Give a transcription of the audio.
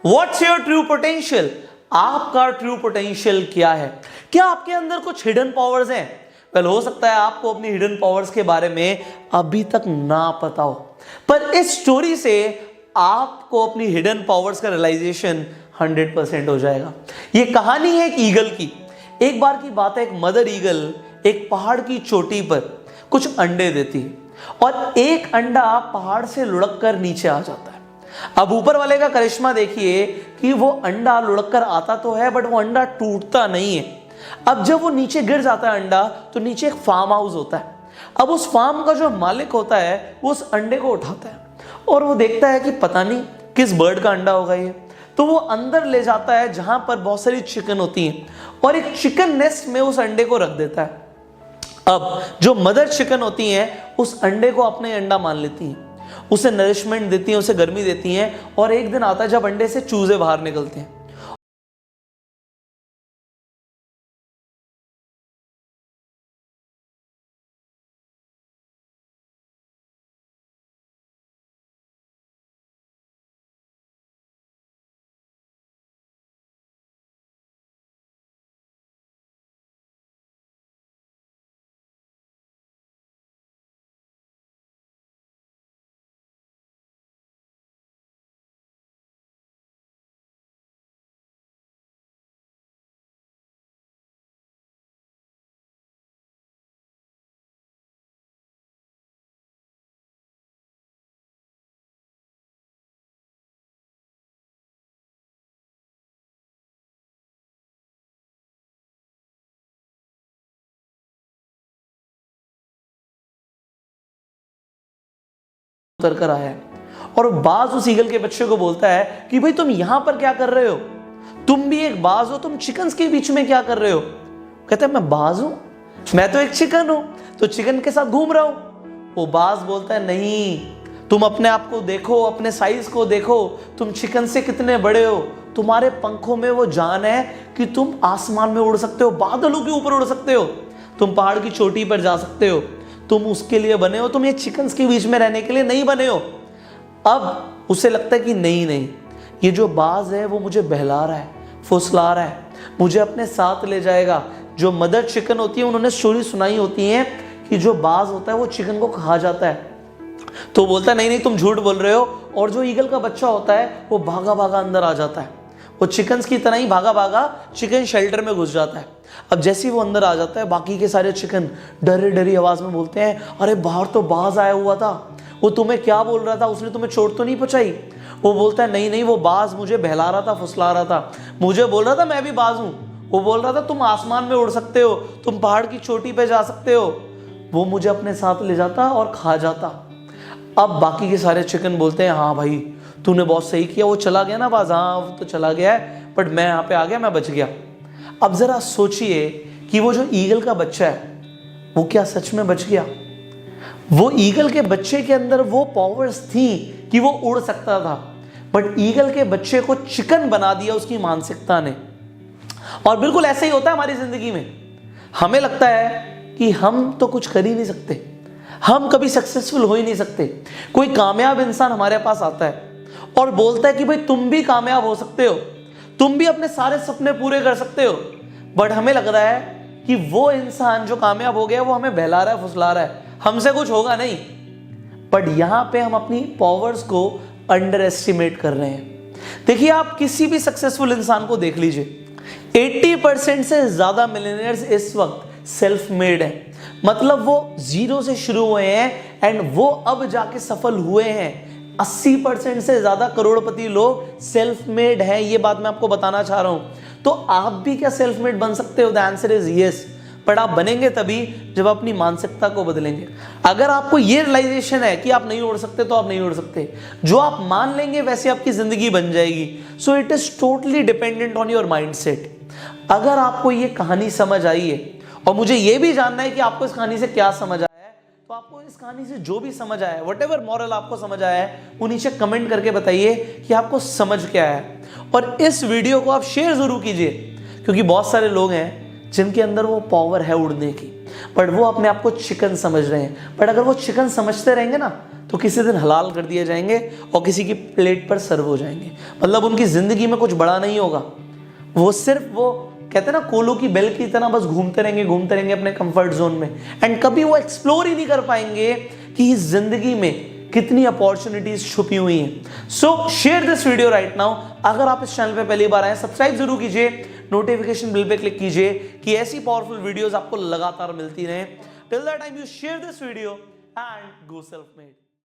What's your true potential? आपका true potential क्या है? क्या आपके अंदर कुछ हिडन पावर्स हैं? वेल, हो सकता है आपको अपनी हिडन पावर्स के बारे में अभी तक ना पता हो, पर इस स्टोरी से आपको अपनी हिडन पावर्स का रियलाइजेशन 100% हो जाएगा। ये कहानी है एक ईगल की। एक बार की बात है, एक मदर ईगल एक पहाड़ की चोटी पर कुछ अंडे देती है और एक अंडा पहाड़ से लुढ़क कर नीचे आ जाता है। अब ऊपर वाले का करिश्मा देखिए कि वो अंडा लुढ़क कर आता तो है, बट वो अंडा टूटता नहीं है। अब जब वो नीचे गिर जाता है अंडा, तो नीचे एक फार्म हाउस होता है। अब उस फार्म का जो मालिक होता है वो उस अंडे को उठाता है और वो देखता है कि पता नहीं किस बर्ड का अंडा होगा ये, तो वो अंदर ले जाता है जहां पर बहुत सारी चिकन होती हैं और एक चिकन नेस्ट में उस अंडे को रख देता है। अब जो मदर चिकन होती हैं उस अंडे को अपने अंडा मान लेती हैं, उसे नरिशमेंट देती हैं, उसे गर्मी देती हैं और एक दिन आता है जब अंडे से चूजे बाहर निकलते हैं। उतर कर आया है और बाज उस ईगल के बच्चे को बोलता है कि भाई तुम यहां पर क्या कर रहे हो? तुम भी एक बाज हो, तुम चिकन्स के बीच में क्या कर रहे हो? कहता है मैं बाज हूं, मैं तो एक चिकन हूं, तो चिकन के साथ घूम रहा हूं। वो बाज बोलता है नहीं, तुम अपने आप को देखो, अपने साइज को देखो, तुम चिकन से कितने बड़े हो। तुम्हारे पंखों में वो जान है कि तुम आसमान में उड़ सकते हो, बादलों के ऊपर उड़ सकते हो, तुम पहाड़ की चोटी पर जा सकते हो। तुम उसके लिए बने हो, तुम ये चिकन्स के बीच में रहने के लिए नहीं बने हो। अब उसे लगता है कि नहीं नहीं, ये जो बाज है वो मुझे बहला रहा है, फुसला रहा है, मुझे अपने साथ ले जाएगा। जो मदर चिकन होती है उन्होंने स्टोरी सुनाई होती है कि जो बाज होता है वो चिकन को खा जाता है। तो बोलता है नहीं नहीं तुम झूठ बोल रहे हो, और जो ईगल का बच्चा होता है वो भागा भागा अंदर आ जाता है। वो चिकन्स की तरह ही भागा भागा चिकन शेल्टर में घुस जाता है। अब जैसे ही वो अंदर आ जाता है, बाकी के सारे चिकन डरी डरी आवाज में बोलते हैं अरे बाहर तो बाज आया हुआ था, वो तुम्हें क्या बोल रहा था, उसने तुम्हें चोट तो नहीं पहुंचाई? वो बोलता है नहीं नहीं, वो बाज मुझे बहला रहा था, फुसला रहा था, मुझे बोल रहा था मैं भी बाज हूं। वो बोल रहा था तुम आसमान में उड़ सकते हो, तुम पहाड़ की चोटी पे जा सकते हो। वो मुझे अपने साथ ले जाता और खा जाता। अब बाकी के सारे चिकन बोलते हैं हाँ भाई तूने बहुत सही किया, वो चला गया ना बाज, हाँ वो तो चला गया है, बट मैं यहाँ पे आ गया, मैं बच गया। अब जरा सोचिए कि वो जो ईगल का बच्चा है वो क्या सच में बच गया? वो ईगल के बच्चे के अंदर वो पावर्स थी कि वो उड़ सकता था, बट ईगल के बच्चे को चिकन बना दिया उसकी मानसिकता ने। और बिल्कुल ऐसे ही होता है हमारी जिंदगी में। हमें लगता है कि हम तो कुछ कर ही नहीं सकते, हम कभी सक्सेसफुल हो ही नहीं सकते। कोई कामयाब इंसान हमारे पास आता है और बोलता है कि भाई तुम भी कामयाब हो सकते हो, तुम भी अपने सारे सपने पूरे कर सकते हो, बट हमें लग रहा है कि वो इंसान जो कामयाब हो गया वो हमें बहला रहा है, फुसला रहा है, हमसे कुछ होगा नहीं। बट यहां पे हम अपनी पावर्स को अंडर एस्टिमेट कर रहे हैं। देखिए आप किसी भी सक्सेसफुल इंसान को देख लीजिए, 80% से ज्यादा मिलियनेयर्स इस वक्त सेल्फ मेड है। मतलब वो जीरो से शुरू हुए हैं एंड वो अब जाके सफल हुए हैं। 80% से ज्यादा करोड़पति लोग सेल्फ मेड हैं, ये बात मैं आपको बताना चाह रहा हूं। तो आप भी क्या सेल्फ मेड बन सकते हो? The answer is yes, but आप बनेंगे तभी जब अपनी मानसिकता को बदलेंगे। अगर आपको ये रियलाइजेशन है कि आप नहीं उड़ सकते तो आप नहीं उड़ सकते, जो आप मान लेंगे वैसे आपकी जिंदगी बन जाएगी। So it is totally dependent on your mindset. अगर आपको ये कहानी समझ आई है, और मुझे ये भी जानना है कि आपको इस कहानी से क्या समझ आया है, तो आपको इस कहानी से जो भी समझ आया है, व्हाटएवर मॉरल आपको समझ आया है, वो नीचे कमेंट करके बताइए कि आपको समझ क्या है। और इस वीडियो को आप शेयर जरूर कीजिए, क्योंकि बहुत सारे लोग हैं जिनके अंदर वो पावर है उड़ने की, बट वो अपने आप को चिकन समझ रहे हैं। बट अगर वो चिकन समझते रहेंगे ना तो किसी दिन हलाल कर दिए जाएंगे और किसी की प्लेट पर सर्व हो जाएंगे। मतलब उनकी जिंदगी में कुछ बड़ा नहीं होगा, वो सिर्फ वो कहते हैं ना कोलो की बेल की तरह बस घूमते रहेंगे अपने कंफर्ट जोन में, एंड कभी वो एक्सप्लोर ही नहीं कर पाएंगे कि इस जिंदगी में कितनी अपॉर्चुनिटीज छुपी हुई हैं। सो share this video right now. अगर आप इस चैनल पे पहली बार आए सब्सक्राइब जरूर कीजिए, नोटिफिकेशन बिल पे क्लिक कीजिए कि ऐसी पावरफुल वीडियोस आपको लगातार मिलती रहे। Till that time you share this video and go self made.